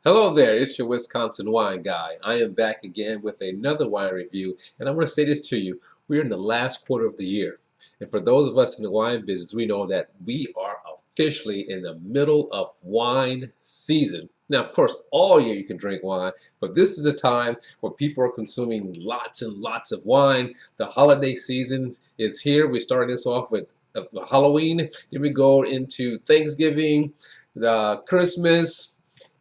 Hello there, it's your Wisconsin wine guy. I am back again with another wine review, and I want to say this to you. We're in the last quarter of the year. And for those of us in the wine business, we know that we are officially in the middle of wine season. Now, of course, all year you can drink wine, but this is a time where people are consuming lots and lots of wine. The holiday season is here. We're starting this off with Halloween. Then we go into Thanksgiving, the Christmas,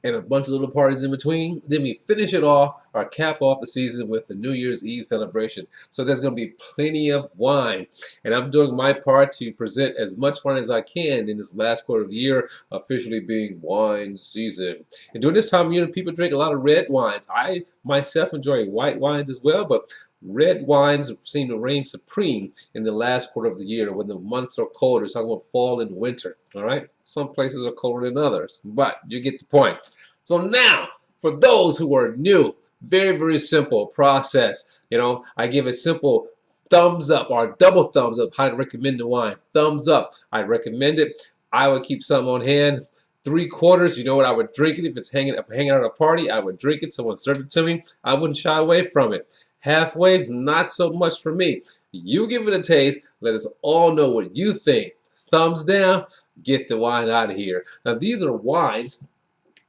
and a bunch of little parties in between. Then we finish it off, or cap off the season with the New Year's Eve celebration. So there's going to be plenty of wine. And I'm doing my part to present as much wine as I can in this last quarter of the year, officially being wine season. And during this time, people drink a lot of red wines. I myself enjoy white wines as well, but red wines seem to reign supreme in the last quarter of the year when the months are colder. It's talking about fall and winter. All right, some places are colder than others, but you get the point. So now, for those who are new, very simple process. I give a simple thumbs up or double thumbs up. I'd recommend the wine. Thumbs up. I'd recommend it. I would keep some on hand. 3/4, you know what? I would drink it if it's hanging out at a party. I would drink it. Someone served it to me. I wouldn't shy away from it. Halfway, not so much for me. You give it a taste. Let us all know what you think. Thumbs down. Get the wine out of here. Now, these are wines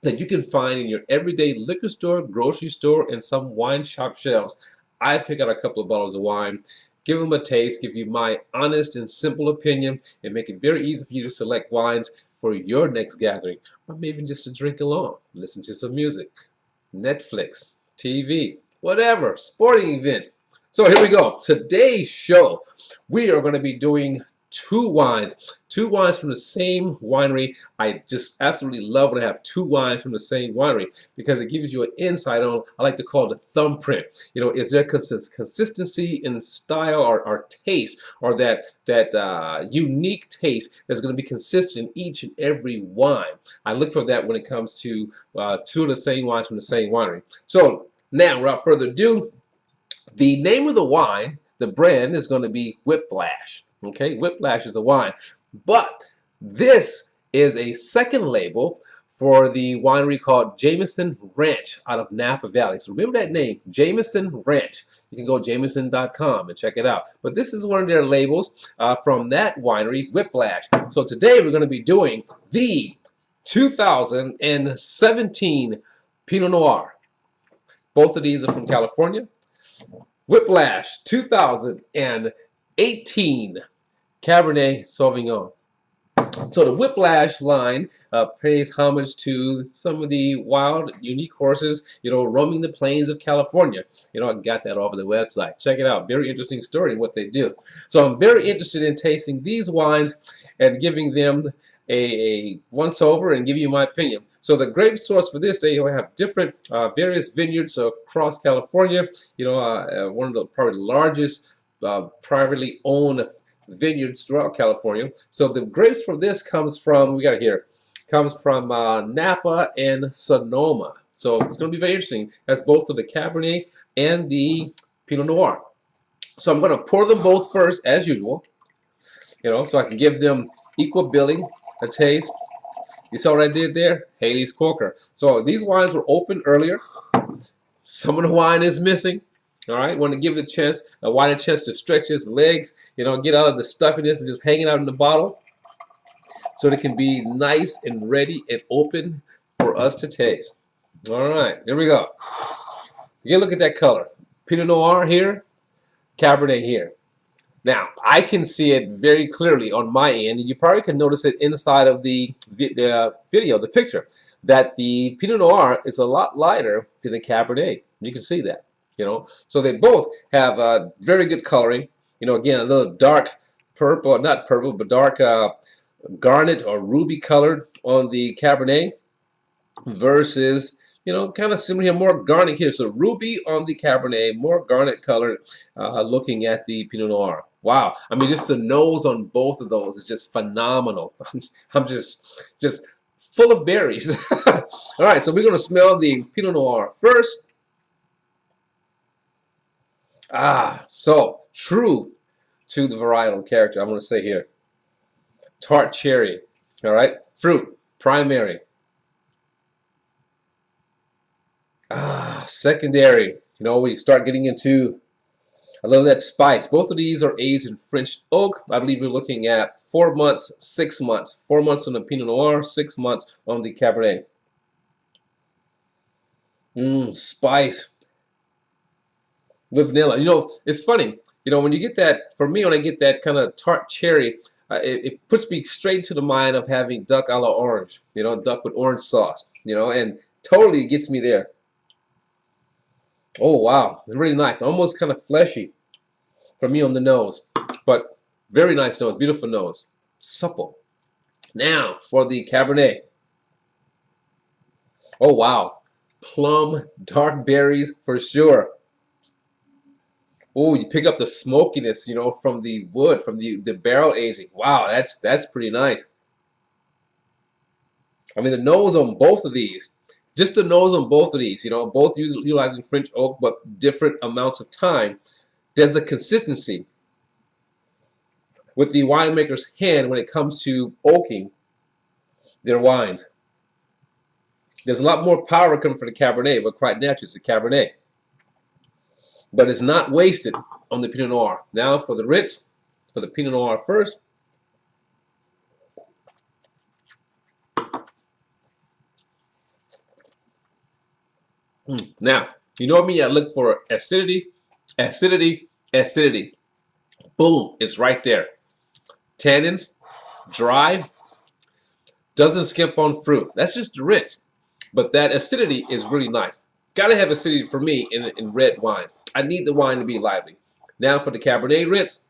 that you can find in your everyday liquor store, grocery store, and some wine shop shelves. I pick out a couple of bottles of wine, give them a taste, give you my honest and simple opinion, and make it very easy for you to select wines for your next gathering, or maybe even just to drink along, listen to some music, Netflix, TV, whatever, sporting events. So here we go. Today's show, we are going to be doing two wines from the same winery. I just absolutely love when I have two wines from the same winery because it gives you an insight on, I like to call it a thumbprint. Is there consistency in style or taste, or that unique taste that's going to be consistent in each and every wine. I look for that when it comes to two of the same wines from the same winery. So now, without further ado, the name of the wine, the brand, is going to be Whiplash. Okay, Whiplash is the wine. But this is a second label for the winery called Jameson Ranch out of Napa Valley. So remember that name, Jameson Ranch. You can go jameson.com and check it out. But this is one of their labels from that winery, Whiplash. So today we're going to be doing the 2017 Pinot Noir. Both of these are from California. Whiplash 2018 Cabernet Sauvignon. So the Whiplash line pays homage to some of the wild, unique horses, roaming the plains of California. I got that off of the website. Check it out. Very interesting story what they do. So I'm very interested in tasting these wines and giving them a once-over and give you my opinion. So the grape source for this, they have different various vineyards across California. One of the probably largest privately owned vineyards throughout California. So the grapes for this comes from Napa and Sonoma. So it's going to be very interesting. That's both for the Cabernet and the Pinot Noir. So I'm going to pour them both first, as usual. So I can give them equal billing, a taste. You saw what I did there? Haley's Corker. So these wines were opened earlier. Some of the wine is missing. All right, want to give it a wider chance to stretch its legs, get out of the stuffiness and just hanging out in the bottle so it can be nice and ready and open for us to taste. All right, here we go. You can look at that color. Pinot Noir here, Cabernet here. Now, I can see it very clearly on my end, and you probably can notice it inside of the video, the picture, that the Pinot Noir is a lot lighter than the Cabernet. You can see that. So they both have very good coloring. Again, a little dark purple, not purple, but dark garnet or ruby colored on the Cabernet versus, kind of similar here, more garnet here. So ruby on the Cabernet, more garnet colored looking at the Pinot Noir. Wow. I mean, just the nose on both of those is just phenomenal. I'm just full of berries. All right, so we're going to smell the Pinot Noir first. So true to the varietal character, I'm going to say here. Tart cherry, all right? Fruit, primary. Secondary, you know, we start getting into a little of that spice. Both of these are aged in French oak. I believe we're looking at 4 months, 6 months. 4 months on the Pinot Noir, 6 months on the Cabernet. Spice with vanilla. You know, it's funny. You know, when you get that, for me, when I get that kind of tart cherry, it puts me straight to the mind of having duck a la orange. You know, duck with orange sauce. You know, and totally gets me there. Oh, wow. Really nice. Almost kind of fleshy for me on the nose. But very nice nose. Beautiful nose. Supple. Now, for the Cabernet. Oh, wow. Plum, dark berries for sure. Oh, you pick up the smokiness, you know, from the wood, from the barrel aging. Wow, that's pretty nice. I mean, the nose on both of these, just the nose on both of these, you know, both utilizing French oak, but different amounts of time. There's a consistency with the winemaker's hand when it comes to oaking their wines. There's a lot more power coming from the Cabernet, but quite naturally, it's the Cabernet. But it's not wasted on the Pinot Noir. Now for the Ritz, for the Pinot Noir first. Now, you know me, I look for acidity, acidity, acidity. Boom, it's right there. Tannins, dry, doesn't skimp on fruit. That's just the Ritz. But that acidity is really nice. Gotta have acidity for me in red wines. I need the wine to be lively. Now for the Cabernet Ritz.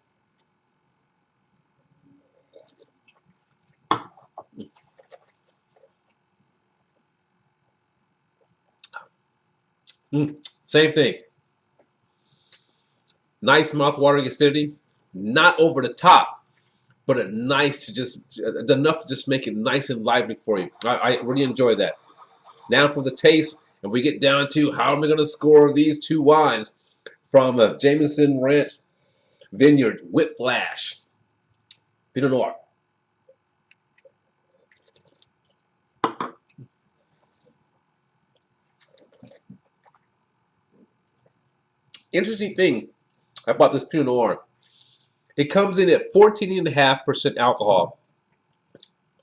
Same thing. Nice mouth-watering acidity. Not over the top, but enough to just make it nice and lively for you. I really enjoy that. Now for the taste, and we get down to how am I going to score these two wines from Jameson Ranch Vineyard Whiplash Pinot Noir. Interesting thing about this Pinot Noir, it comes in at 14.5% alcohol.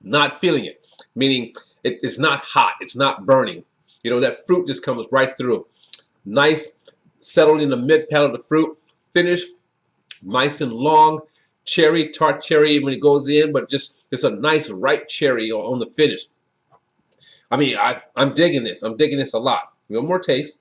Not feeling it, meaning it's not hot, it's not burning. You know, that fruit just comes right through. Nice, settled in the mid palate of the fruit. Finish, nice and long. Cherry, tart cherry when it goes in, but just a nice ripe cherry on the finish. I mean, I'm digging this. I'm digging this a lot. One more taste.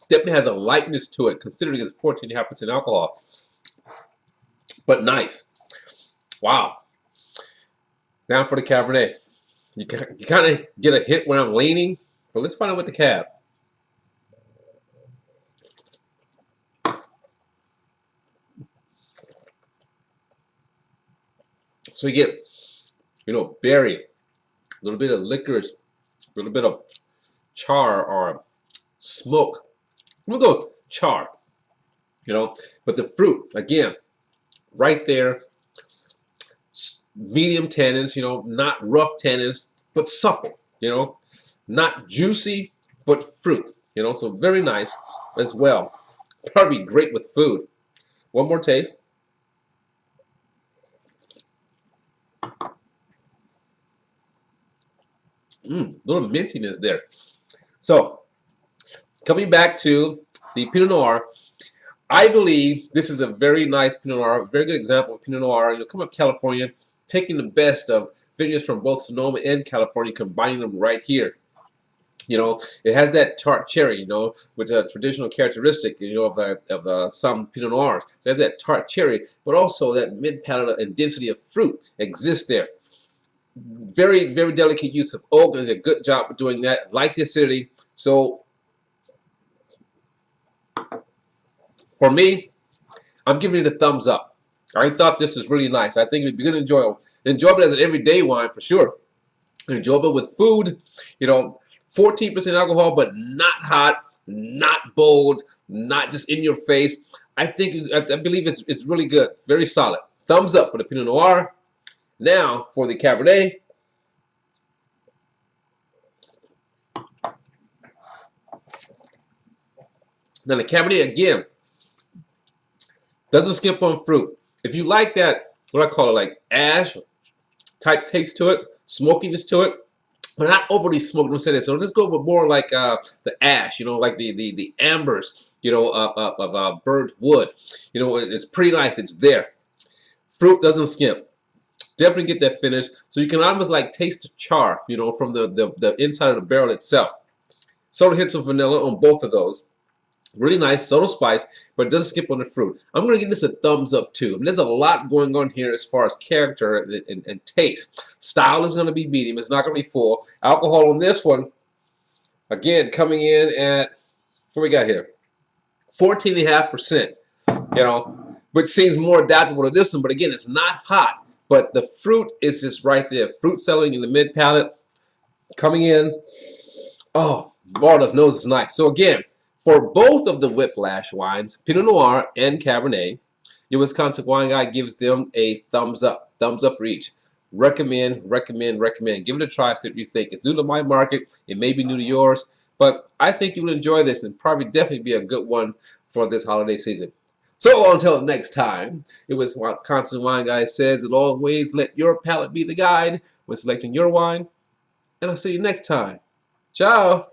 Definitely has a lightness to it, considering it's 14.5% alcohol. But nice. Wow. Now for the Cabernet. You kind of get a hint where I'm leaning, but let's find out what the Cab. So you get, you know, berry, a little bit of licorice, a little bit of char or smoke. We'll go char, you know, but the fruit, again, right there, medium tannins, you know, not rough tannins, but supple, you know, not juicy, but fruit, you know, so very nice as well. Probably great with food. One more taste. Little mintiness there. So, coming back to the Pinot Noir, I believe this is a very nice Pinot Noir, a very good example of Pinot Noir. You know, coming up California, taking the best of vineyards from both Sonoma and California, combining them right here. You know, it has that tart cherry, you know, which is a traditional characteristic, you know, of some Pinot Noirs. So it has that tart cherry, but also that mid-palate and density of fruit exists there. Very, very delicate use of oak. They did a good job of doing that. Like the acidity. So for me, I'm giving it a thumbs up. I thought this was really nice. I think it'd be good to enjoy it as an everyday wine for sure. Enjoyable with food, you know, 14% alcohol, but not hot, not bold, not just in your face. I believe it's really good, very solid. Thumbs up for the Pinot Noir. Now for the Cabernet. Now the Cabernet, again, doesn't skimp on fruit. If you like that, what I call it, like ash type taste to it, smokiness to it, but not overly smoked. I'm saying this. So just go with more like the ash, you know, like the ambers, you know, of burnt wood. You know, it's pretty nice. It's there. Fruit doesn't skimp. Definitely get that finish. So you can almost like taste the char, you know, from the inside of the barrel itself. Subtle hints of vanilla on both of those. Really nice, subtle spice, but it doesn't skip on the fruit. I'm going to give this a thumbs up too. There's a lot going on here as far as character and taste. Style is going to be medium. It's not going to be full. Alcohol on this one, again, coming in at, what we got here? 14.5%, you know, which seems more adaptable to this one. But again, it's not hot, but the fruit is just right there. Fruit settling in the mid palate, coming in. Oh, Marla's nose is nice. So again, for both of the Whiplash wines, Pinot Noir and Cabernet, your Wisconsin Wine Guy gives them a thumbs up. Thumbs up for each. Recommend, recommend, recommend. Give it a try, see what you think. It's new to my market. It may be new to yours, but I think you would enjoy this and probably definitely be a good one for this holiday season. So until next time, it was Wisconsin Wine Guy says, as always, let your palate be the guide when selecting your wine. And I'll see you next time. Ciao.